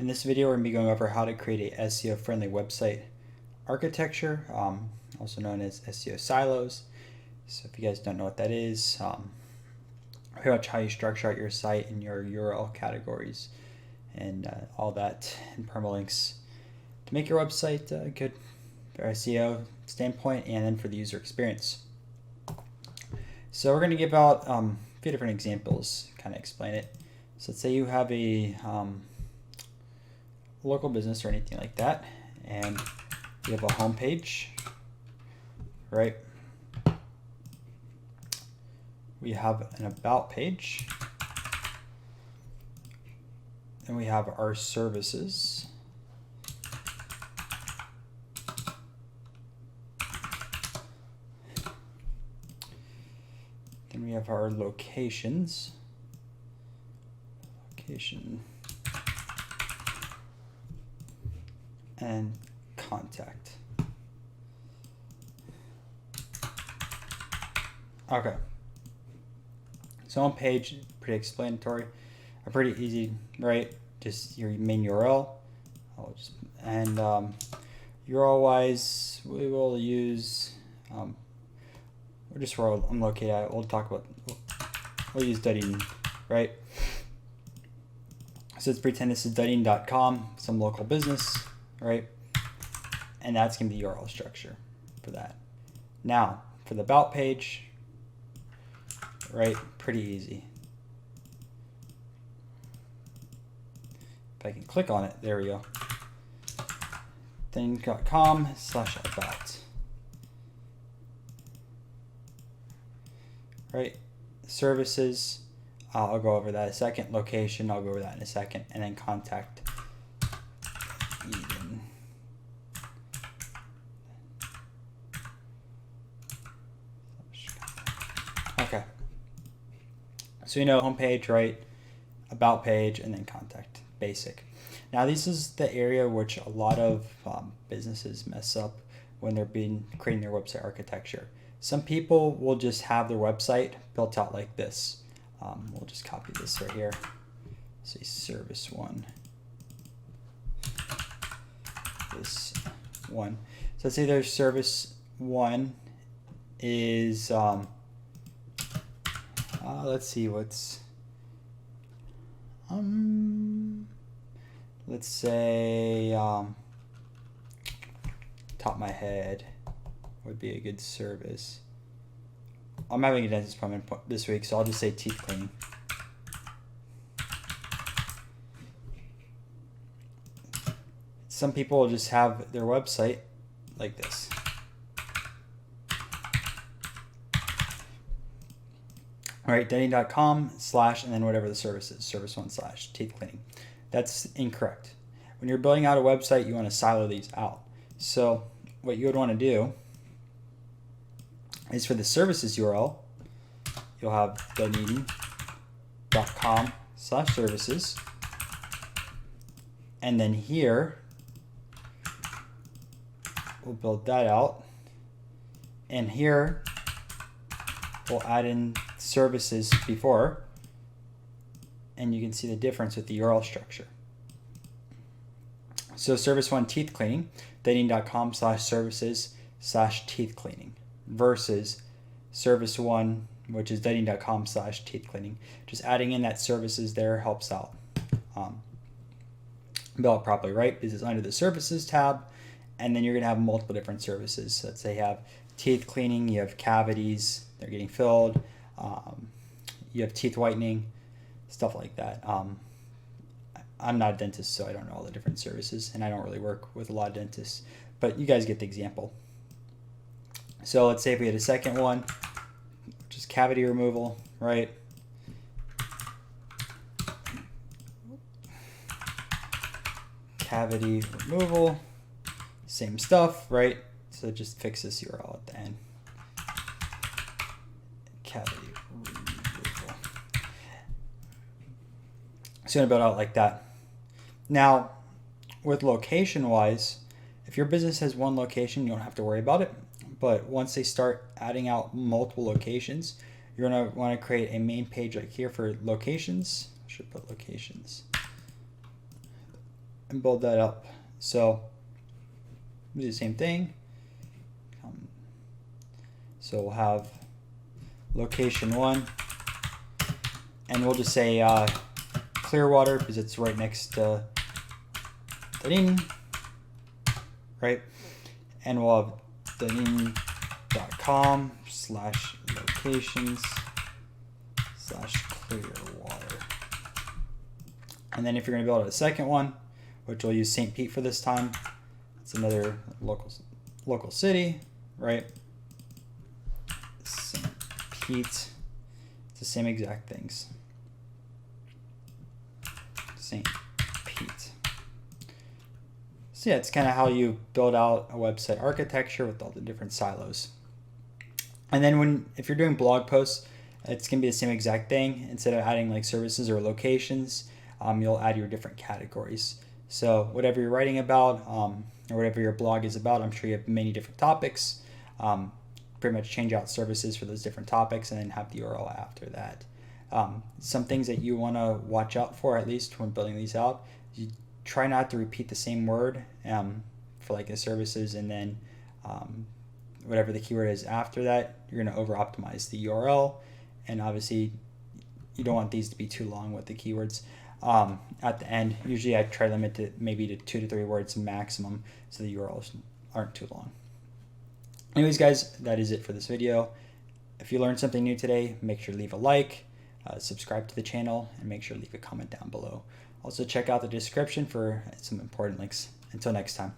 In this video, we're going to be going over how to create a SEO-friendly website architecture, also known as SEO silos. So if you guys don't know what that is, pretty much how you structure out your site and your URL categories and all that, and permalinks to make your website good for SEO standpoint and then for the user experience. So we're going to give out a few different examples, kind of explain it. So let's say you have a local business or anything like that, and you have a home page, right? We have an about page, and we have our services. Then we have our locations. And contact. Okay. So on page, pretty explanatory, pretty easy, right? Just your main URL. And URL wise, we will use just where I'm located at. We'll use Duddian, right? So let's pretend this is Duddian.com, some local business, right? And that's going to be the URL structure for that. Now, for the about page, right, pretty easy. If I can click on it, there we go. Duddian.com/about. Right, services. I'll go over that in a second. Location, I'll go over that in a second. And then contact Eden. Okay. So you know homepage, right? About page, and then contact. Basic. Now this is the area which a lot of businesses mess up when they're creating their website architecture. Some people will just have their website built out like this. We'll just copy this right here. Say service one. This one. So let's say there's service one is let's see what's let's say top of my head would be a good service. I'm having a dentist appointment this week, so I'll just say teeth cleaning. Some people will just have their website like this. All right, Duddian.com / and then whatever the service is, service one / teeth cleaning. That's incorrect. When you're building out a website, you want to silo these out. So what you would want to do is for the services URL, you'll have Duddian.com /services. And then here, we'll build that out. And here, we'll add in services before. And you can see the difference with the URL structure. So service one, teeth cleaning, Duddian.com /services /teeth cleaning. Versus service one, which is Duddian.com /teeth cleaning. Just adding in that services there helps out. Build it properly, right? Because it's under the services tab, and then you're gonna have multiple different services. So let's say you have teeth cleaning, you have cavities, they're getting filled, you have teeth whitening, stuff like that. I'm not a dentist, so I don't know all the different services, and I don't really work with a lot of dentists, but you guys get the example. So let's say if we had a second one, which is cavity removal, right? Cavity removal, same stuff, right? So just fix this URL at the end. Cavity removal. So I'm gonna build out like that. Now, with location wise, if your business has one location, you don't have to worry about it. But once they start adding out multiple locations, you're going to want to create a main page like here for locations. I should put locations. and build that up. So we do the same thing. So we'll have location 1, and we'll just say Clearwater because it's right next to Dunedin, right? And we'll have Dunedin.com/locations/Clearwater. And then if you're going to build a second one, which we'll use St. Pete for this time, it's another local city, right? St. Pete, it's the same exact things. St. Pete. So yeah, it's kind of how you build out a website architecture with all the different silos. And then if you're doing blog posts, it's going to be the same exact thing. Instead of adding like services or locations, you'll add your different categories. So whatever you're writing about, or whatever your blog is about, I'm sure you have many different topics. Pretty much change out services for those different topics and then have the URL after that. Some things that you want to watch out for, at least when building these out, you try not to repeat the same word for like the services, and then whatever the keyword is after that, you're going to over optimize the URL. And obviously you don't want these to be too long with the keywords. At the end, usually I try to limit it maybe to 2 to 3 words maximum so the URLs aren't too long. Anyways, guys, that is it for this video. If you learned something new today, make sure to leave a like, subscribe to the channel, and make sure to leave a comment down below. Also, check out the description for some important links. Until next time.